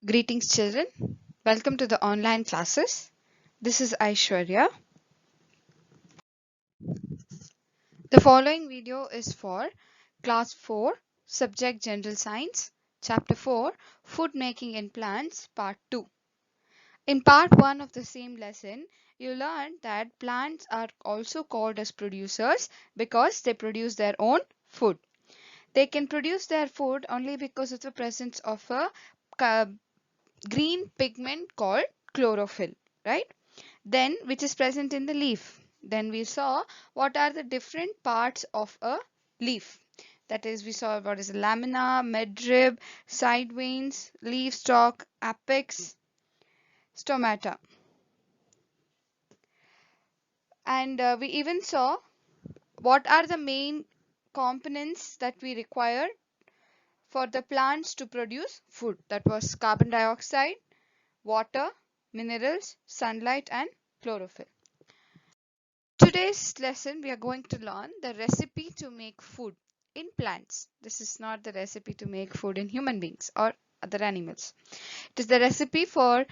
Greetings, children. Welcome to the online classes. This is Aishwarya. The following video is for Class 4, Subject General Science, Chapter 4, Food Making in Plants, Part 2. In Part 1 of the same lesson, you learned that plants are also called as producers because they produce their own food. They can produce their food only because of the presence of a green pigment called chlorophyll, right? Then which is present in the leaf. Then we saw what are the different parts of a leaf. That is, we saw what is a lamina, midrib, side veins, leaf stalk, apex, stomata. And we even saw what are the main components that we require for the plants to produce food. That was carbon dioxide, water, minerals, sunlight, and chlorophyll. Today's lesson we are going to learn the recipe to make food in plants. This is not the recipe to make food in human beings or other animals. It is the recipe for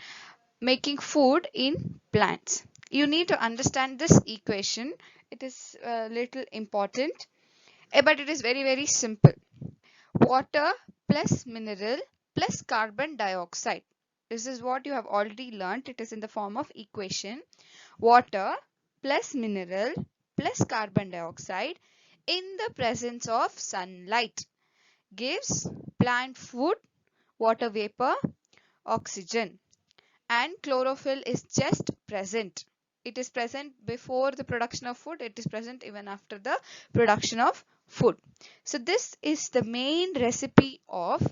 making food in plants. You need to understand this equation. It is a little important, but it is very simple. Water plus mineral plus carbon dioxide. This is what you have already learnt. It is in the form of equation. Water plus mineral plus carbon dioxide in the presence of sunlight gives plant food, water vapor, oxygen, and chlorophyll is just present. It is present before the production of food. It is present even after the production of food. So this is the main recipe of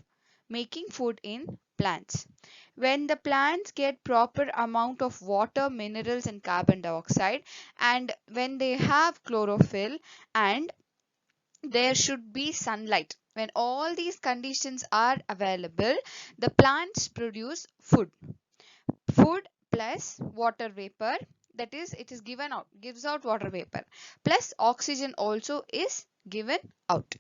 making food in plants. When the plants get proper amount of water, minerals and carbon dioxide, and when they have chlorophyll, and there should be sunlight, when all these conditions are available, the plants produce food. Food plus water vapor, that is, it is gives out water vapor, plus oxygen also is given out.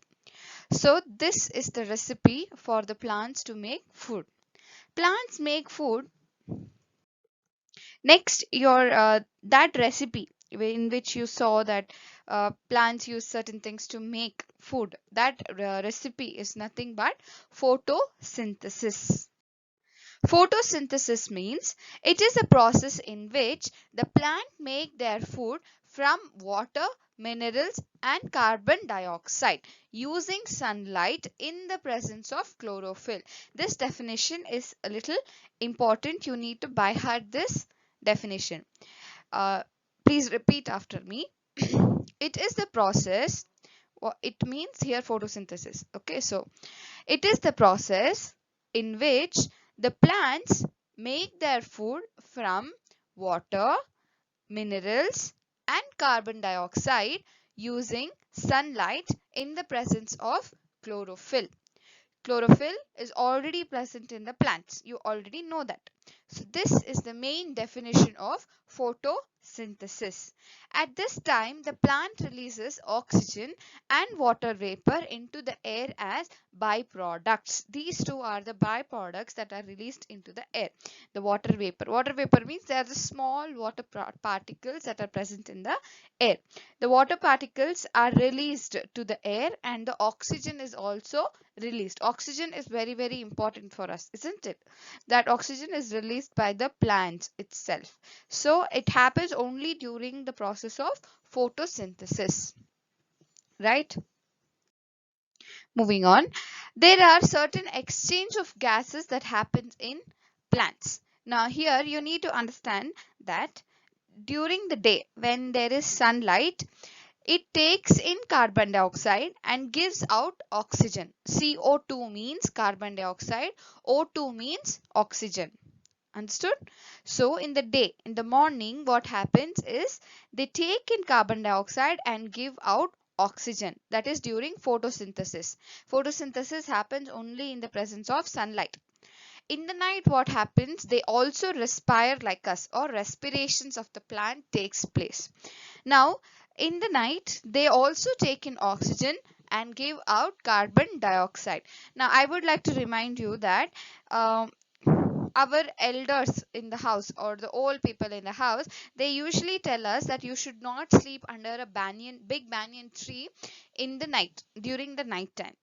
So this is the recipe for the plants to make food. Plants make food. Next, your that recipe in which you saw that plants use certain things to make food, that recipe is nothing but photosynthesis. Photosynthesis means it is a process in which the plant make their food from water, minerals and carbon dioxide using sunlight in the presence of chlorophyll. This definition is a little important. You need to by heart this definition. Uh, Please repeat after me. It is the process, it means here photosynthesis. Okay, so it is the process in which the plants make their food from water, minerals and carbon dioxide using sunlight in the presence of chlorophyll. Chlorophyll is already present in the plants. You already know that. So this is the main definition of photosynthesis. At this time, the plant releases oxygen and water vapor into the air as byproducts. These two are the byproducts that are released into the air. The water vapor. Water vapor means they are the small water particles that are present in the air. The water particles are released to the air and the oxygen is also released. Oxygen is very important for us, isn't it? That oxygen is released by the plant itself. So it happens only during the process of photosynthesis, right? Moving on, there are certain exchange of gases that happens in plants. Now here you need to understand that during the day when there is sunlight, it takes in carbon dioxide and gives out oxygen. CO2 means carbon dioxide, O2 means oxygen. Understood? So in the day, in the morning, what happens is they take in carbon dioxide and give out oxygen. That is during photosynthesis. Photosynthesis happens only in the presence of sunlight. In the night, what happens? They also respire like us, or respirations of the plant takes place. Now in the night, they also take in oxygen and give out carbon dioxide. Now I would like to remind you that our elders in the house or the old people in the house, they usually tell us that you should not sleep under a big banyan tree in the night, during the night time.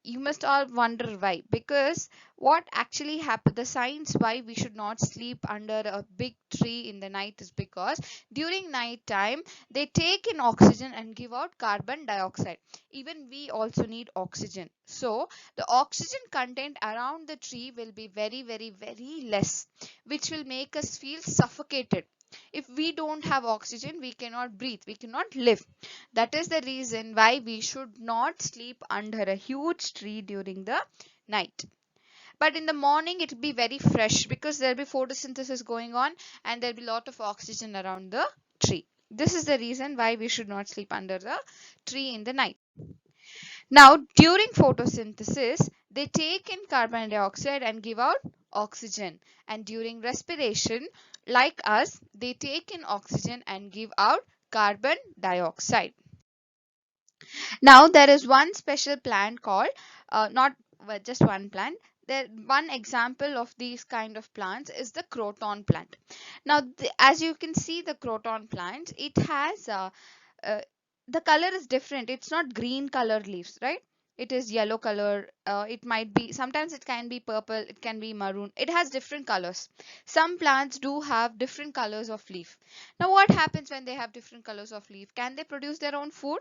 You must all wonder why. Because what actually happened, the science why we should not sleep under a big tree in the night is because during night time they take in oxygen and give out carbon dioxide. Even we also need oxygen, so the oxygen content around the tree will be very very very less, which will make us feel suffocated. If we don't have oxygen, we cannot breathe, we cannot live. That is the reason why we should not sleep under a huge tree during the night. But in the morning, it will be very fresh because there will be photosynthesis going on and there will be a lot of oxygen around the tree. This is the reason why we should not sleep under the tree in the night. Now, during photosynthesis, they take in carbon dioxide and give out oxygen. And during respiration, like us, they take in oxygen and give out carbon dioxide. Now there is one special plant called, not well, just one plant. There, one example of these kind of plants is the croton plant. Now, as you can see, the croton plant, it has uh, the color is different. It's not green color leaves, right? It is yellow color. It might be, sometimes it can be purple, it can be maroon. It has different colors. Some plants do have different colors of leaf. Now what happens when they have different colors of leaf? Can they produce their own food?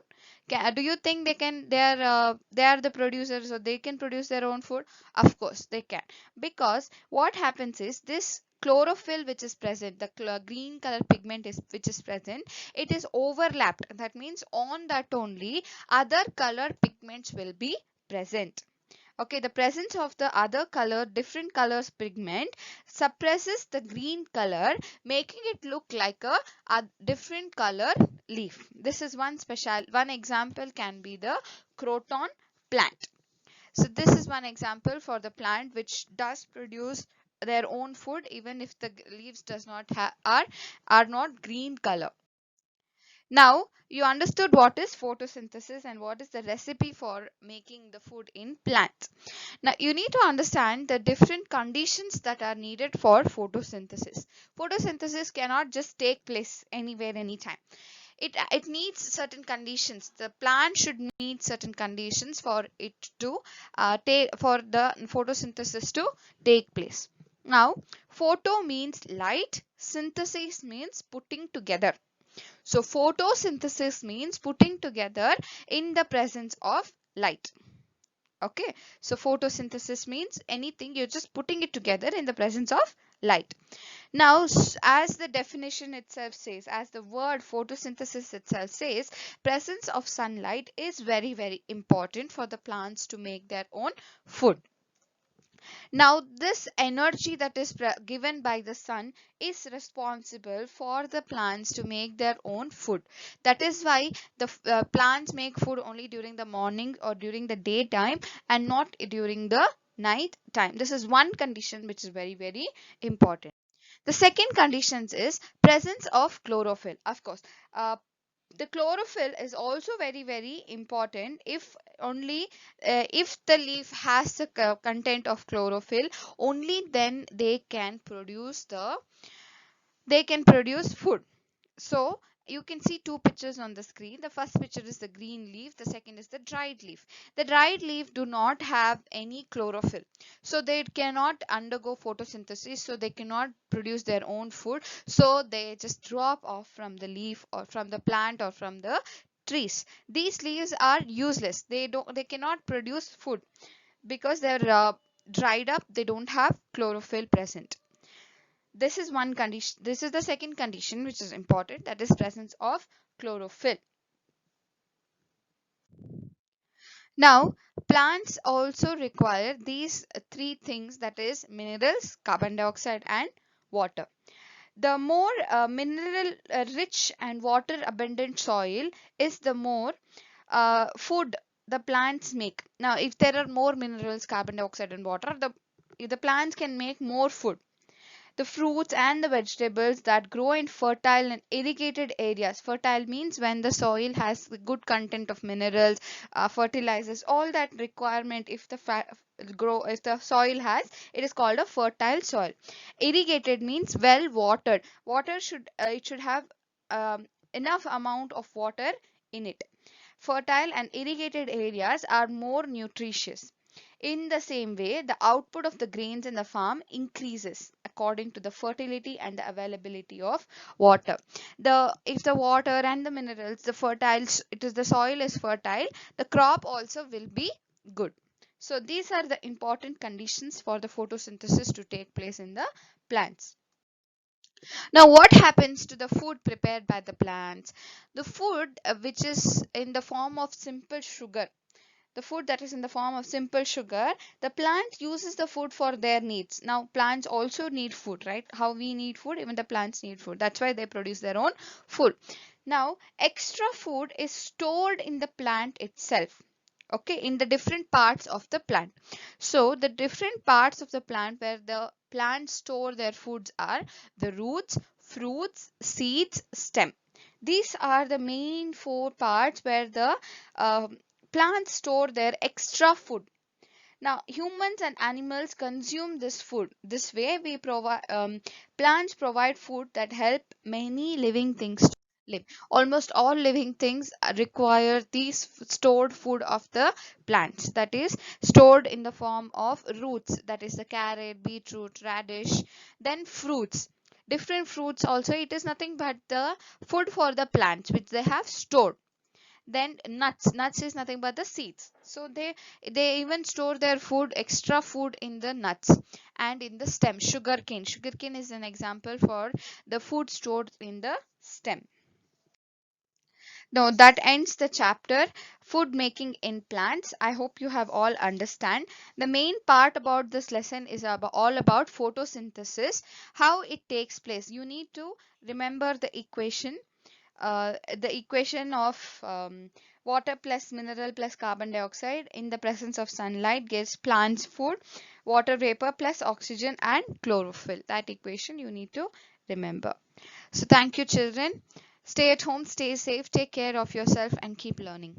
Do you think they can? They are the producers, so they can produce their own food? Of course they can, because what happens is this chlorophyll which is present, the green color pigment is which is present, it is overlapped. That means on that only other color pigments will be present. Okay, the presence of the other color, different colors pigment suppresses the green color, making it look like a different color leaf. This is one example can be the croton plant. So this is one example for the plant which does produce their own food even if the leaves does not are not green color. Now you understood what is photosynthesis and what is the recipe for making the food in plants. Now you need to understand the different conditions that are needed for photosynthesis. Photosynthesis cannot just take place anywhere, anytime. It needs certain conditions. The plant should meet certain conditions for it to for the photosynthesis to take place. Now, photo means light, synthesis means putting together. So photosynthesis means putting together in the presence of light. Okay, so photosynthesis means anything, you're just putting it together in the presence of light. Now, as the definition itself says, as the word photosynthesis itself says, presence of sunlight is very very important for the plants to make their own food. Now, this energy that is given by the sun is responsible for the plants to make their own food. That is why the plants make food only during the morning or during the daytime and not during the night time. This is one condition which is very very important. The second condition is presence of chlorophyll. Of course, the chlorophyll is also very very important. If only if the leaf has the content of chlorophyll, only then they can produce food. So you can see two pictures on the screen. The first picture is the green leaf, the second is the dried leaf. The dried leaf do not have any chlorophyll, so they cannot undergo photosynthesis, so they cannot produce their own food, so they just drop off from the leaf or from the plant or from the trees. These leaves are useless, they cannot produce food because they're dried up, they don't have chlorophyll present. This is one condition. This is the second condition which is important, that is presence of chlorophyll. Now, plants also require these three things, that is minerals, carbon dioxide and water. The more mineral rich and water abundant soil is, the more food the plants make. Now, if there are more minerals, carbon dioxide and water, the plants can make more food. The fruits and the vegetables that grow in fertile and irrigated areas. Fertile means when the soil has the good content of minerals, fertilizers, all that requirement. If the if the soil has, it is called a fertile soil. Irrigated means well watered. Water should it should have enough amount of water in it. Fertile and irrigated areas are more nutritious. In the same way, the output of the grains in the farm increases according to the fertility and the availability of water. If the water and the minerals, the fertiles, it is the soil is fertile, the crop also will be good. So these are the important conditions for the photosynthesis to take place in the plants. Now, what happens to the food prepared by the plants? The food which is in the form of simple sugar, the food that is in the form of simple sugar, the plant uses the food for their needs. Now plants also need food, right? How we need food, even the plants need food. That's why they produce their own food. Now extra food is stored in the plant itself, okay, in the different parts of the plant. So the different parts of the plant where the plants store their foods are the roots, fruits, seeds, stem. These are the main four parts where the plants store their extra food. Now humans and animals consume this food. This way we provide plants provide food that help many living things to live. Almost all living things require these stored food of the plants, that is stored in the form of roots, that is the carrot, beetroot, radish. Then fruits, different fruits also, it is nothing but the food for the plants which they have stored. Then nuts is nothing but the seeds, so they even store their food, extra food, in the nuts. And in the stem, sugarcane is an example for the food stored in the stem. Now that ends the chapter food making in plants. I hope you have all understand. The main part about this lesson is all about photosynthesis, how it takes place. You need to remember the equation of water plus mineral plus carbon dioxide in the presence of sunlight gives plants food. Water vapor plus oxygen and chlorophyll. That equation you need to remember. So thank you children. Stay at home, stay safe, take care of yourself and keep learning.